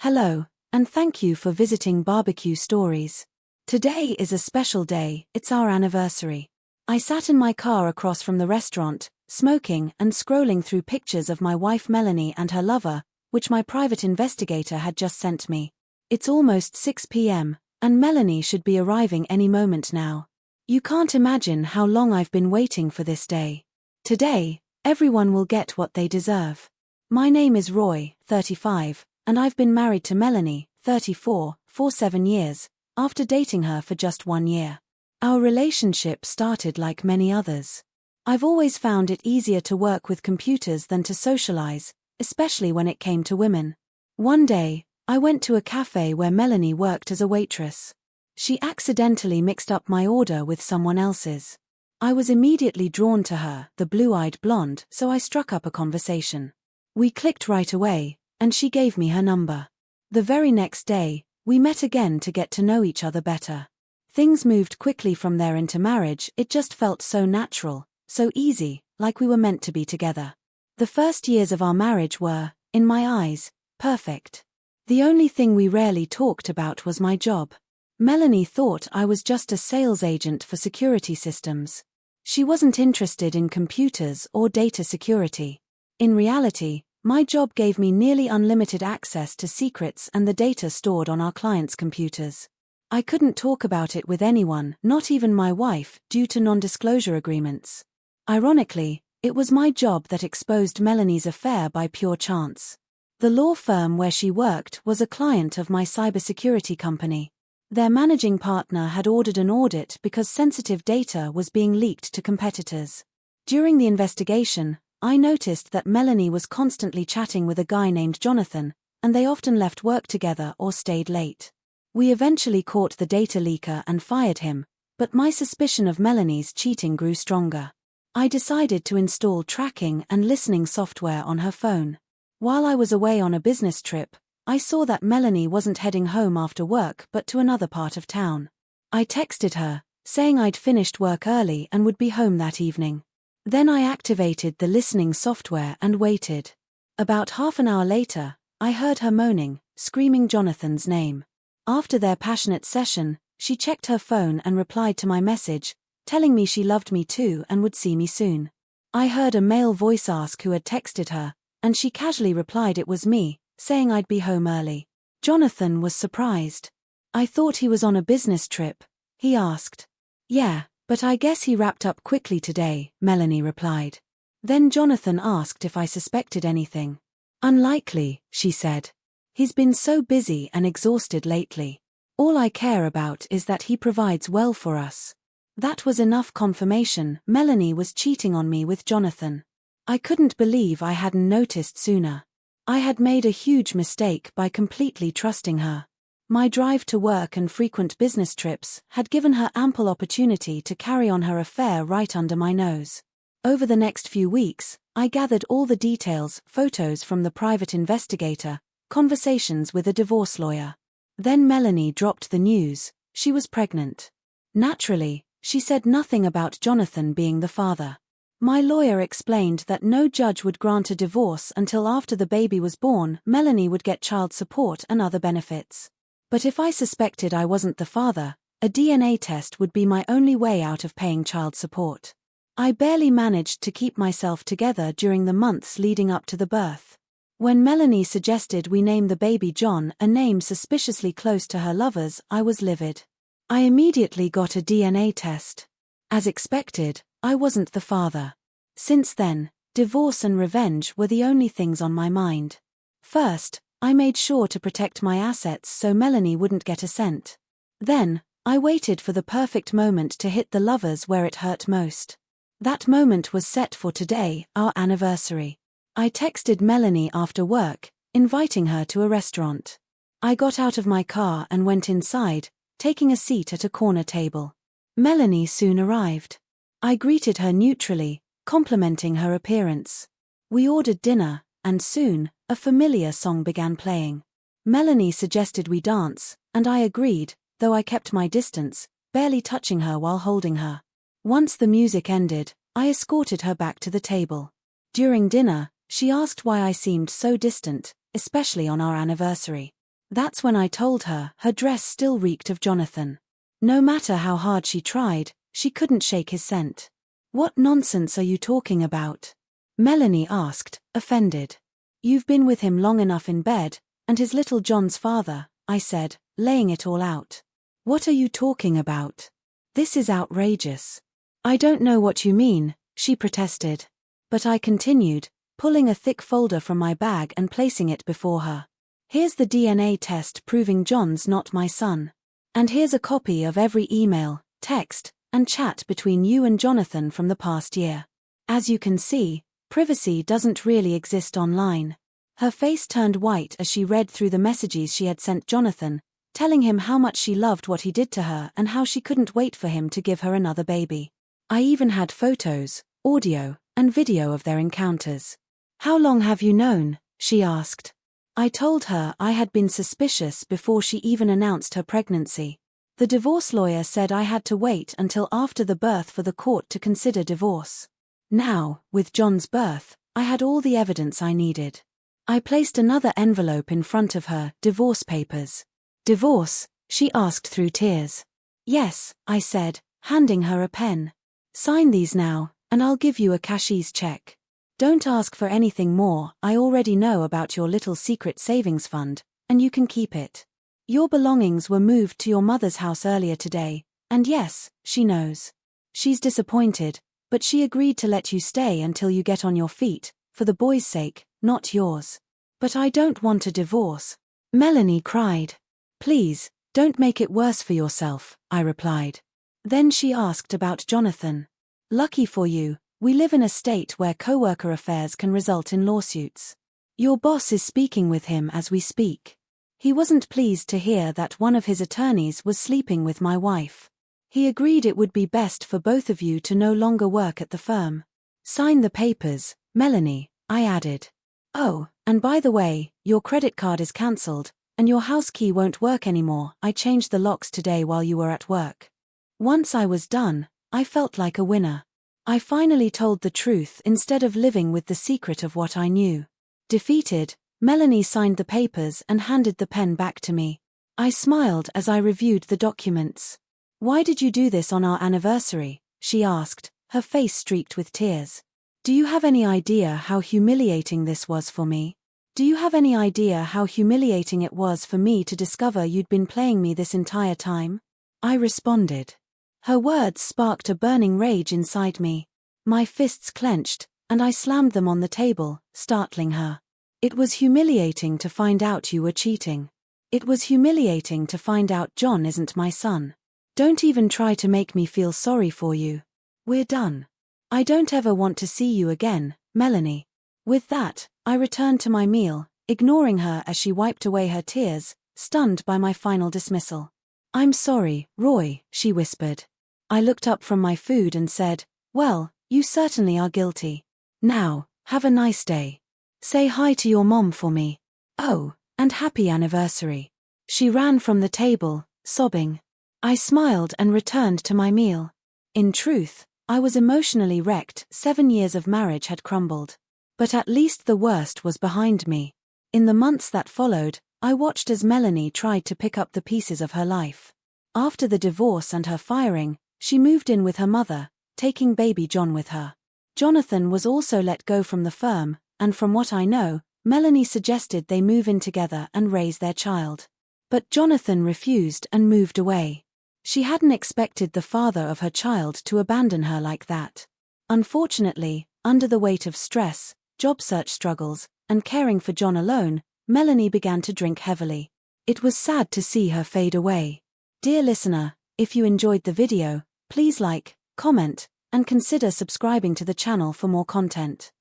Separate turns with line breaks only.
Hello, and thank you for visiting Barbecue Stories. Today is a special day, it's our anniversary. I sat in my car across from the restaurant, smoking and scrolling through pictures of my wife Melanie and her lover, which my private investigator had just sent me. It's almost 6 p.m., and Melanie should be arriving any moment now. You can't imagine how long I've been waiting for this day. Today, everyone will get what they deserve. My name is Roy, 35, and I've been married to Melanie, 34, for 7 years, after dating her for just 1 year. Our relationship started like many others. I've always found it easier to work with computers than to socialize, especially when it came to women. One day, I went to a cafe where Melanie worked as a waitress. She accidentally mixed up my order with someone else's. I was immediately drawn to her, the blue-eyed blonde, so I struck up a conversation. We clicked right away, and she gave me her number. The very next day, we met again to get to know each other better. Things moved quickly from there into marriage. It just felt so natural, so easy, like we were meant to be together. The first years of our marriage were, in my eyes, perfect. The only thing we rarely talked about was my job. Melanie thought I was just a sales agent for security systems. She wasn't interested in computers or data security. In reality, my job gave me nearly unlimited access to secrets and the data stored on our clients' computers. I couldn't talk about it with anyone, not even my wife, due to non-disclosure agreements. Ironically, it was my job that exposed Melanie's affair by pure chance. The law firm where she worked was a client of my cybersecurity company. Their managing partner had ordered an audit because sensitive data was being leaked to competitors. During the investigation, I noticed that Melanie was constantly chatting with a guy named Jonathan, and they often left work together or stayed late. We eventually caught the data leaker and fired him, but my suspicion of Melanie's cheating grew stronger. I decided to install tracking and listening software on her phone. While I was away on a business trip, I saw that Melanie wasn't heading home after work but to another part of town. I texted her, saying I'd finished work early and would be home that evening. Then I activated the listening software and waited. About half an hour later, I heard her moaning, screaming Jonathan's name. After their passionate session, she checked her phone and replied to my message, telling me she loved me too and would see me soon. I heard a male voice ask who had texted her, and she casually replied it was me, saying I'd be home early. Jonathan was surprised. I thought he was on a business trip, he asked. Yeah, but I guess he wrapped up quickly today, Melanie replied. Then Jonathan asked if I suspected anything. Unlikely, she said. He's been so busy and exhausted lately. All I care about is that he provides well for us. That was enough confirmation. Melanie was cheating on me with Jonathan. I couldn't believe I hadn't noticed sooner. I had made a huge mistake by completely trusting her. My drive to work and frequent business trips had given her ample opportunity to carry on her affair right under my nose. Over the next few weeks, I gathered all the details, photos from the private investigator, conversations with a divorce lawyer. Then Melanie dropped the news, she was pregnant. Naturally, she said nothing about Jonathan being the father. My lawyer explained that no judge would grant a divorce until after the baby was born. Melanie would get child support and other benefits. But if I suspected I wasn't the father, a DNA test would be my only way out of paying child support. I barely managed to keep myself together during the months leading up to the birth. When Melanie suggested we name the baby John, a name suspiciously close to her lover's, I was livid. I immediately got a DNA test. As expected, I wasn't the father. Since then, divorce and revenge were the only things on my mind. First, I made sure to protect my assets so Melanie wouldn't get a cent. Then, I waited for the perfect moment to hit the lovers where it hurt most. That moment was set for today, our anniversary. I texted Melanie after work, inviting her to a restaurant. I got out of my car and went inside, taking a seat at a corner table. Melanie soon arrived. I greeted her neutrally, complimenting her appearance. We ordered dinner, and soon, a familiar song began playing. Melanie suggested we dance, and I agreed, though I kept my distance, barely touching her while holding her. Once the music ended, I escorted her back to the table. During dinner, she asked why I seemed so distant, especially on our anniversary. That's when I told her her dress still reeked of Jonathan. No matter how hard she tried, she couldn't shake his scent. What nonsense are you talking about? Melanie asked, offended. You've been with him long enough in bed, and his little John's father, I said, laying it all out. What are you talking about? This is outrageous. I don't know what you mean, she protested. But I continued, pulling a thick folder from my bag and placing it before her. Here's the DNA test proving John's not my son. And here's a copy of every email, text, and chat between you and Jonathan from the past year. As you can see, privacy doesn't really exist online. Her face turned white as she read through the messages she had sent Jonathan, telling him how much she loved what he did to her and how she couldn't wait for him to give her another baby. I even had photos, audio, and video of their encounters. How long have you known? She asked. I told her I had been suspicious before she even announced her pregnancy. The divorce lawyer said I had to wait until after the birth for the court to consider divorce. Now, with John's birth, I had all the evidence I needed. I placed another envelope in front of her, divorce papers. Divorce? She asked through tears. Yes, I said, handing her a pen. Sign these now, and I'll give you a cashier's check. Don't ask for anything more. I already know about your little secret savings fund, and you can keep it. Your belongings were moved to your mother's house earlier today, and yes, she knows. She's disappointed, but she agreed to let you stay until you get on your feet, for the boy's sake, not yours. But I don't want a divorce, Melanie cried. Please, don't make it worse for yourself, I replied. Then she asked about Jonathan. Lucky for you, we live in a state where co-worker affairs can result in lawsuits. Your boss is speaking with him as we speak. He wasn't pleased to hear that one of his attorneys was sleeping with my wife. He agreed it would be best for both of you to no longer work at the firm. Sign the papers, Melanie, I added. Oh, and by the way, your credit card is cancelled, and your house key won't work anymore. I changed the locks today while you were at work. Once I was done, I felt like a winner. I finally told the truth instead of living with the secret of what I knew. Defeated, Melanie signed the papers and handed the pen back to me. I smiled as I reviewed the documents. Why did you do this on our anniversary? She asked, her face streaked with tears. Do you have any idea how humiliating this was for me? Do you have any idea how humiliating it was for me to discover you'd been playing me this entire time? I responded. Her words sparked a burning rage inside me. My fists clenched, and I slammed them on the table, startling her. It was humiliating to find out you were cheating. It was humiliating to find out John isn't my son. Don't even try to make me feel sorry for you. We're done. I don't ever want to see you again, Melanie. With that, I returned to my meal, ignoring her as she wiped away her tears, stunned by my final dismissal. I'm sorry, Roy, she whispered. I looked up from my food and said, well, you certainly are guilty. Now, have a nice day. Say hi to your mom for me. Oh, and happy anniversary. She ran from the table, sobbing. I smiled and returned to my meal. In truth, I was emotionally wrecked. 7 years of marriage had crumbled. But at least the worst was behind me. In the months that followed, I watched as Melanie tried to pick up the pieces of her life. After the divorce and her firing, she moved in with her mother, taking baby John with her. Jonathan was also let go from the firm, and from what I know, Melanie suggested they move in together and raise their child. But Jonathan refused and moved away. She hadn't expected the father of her child to abandon her like that. Unfortunately, under the weight of stress, job search struggles, and caring for John alone, Melanie began to drink heavily. It was sad to see her fade away. Dear listener, if you enjoyed the video, please like, comment, and consider subscribing to the channel for more content.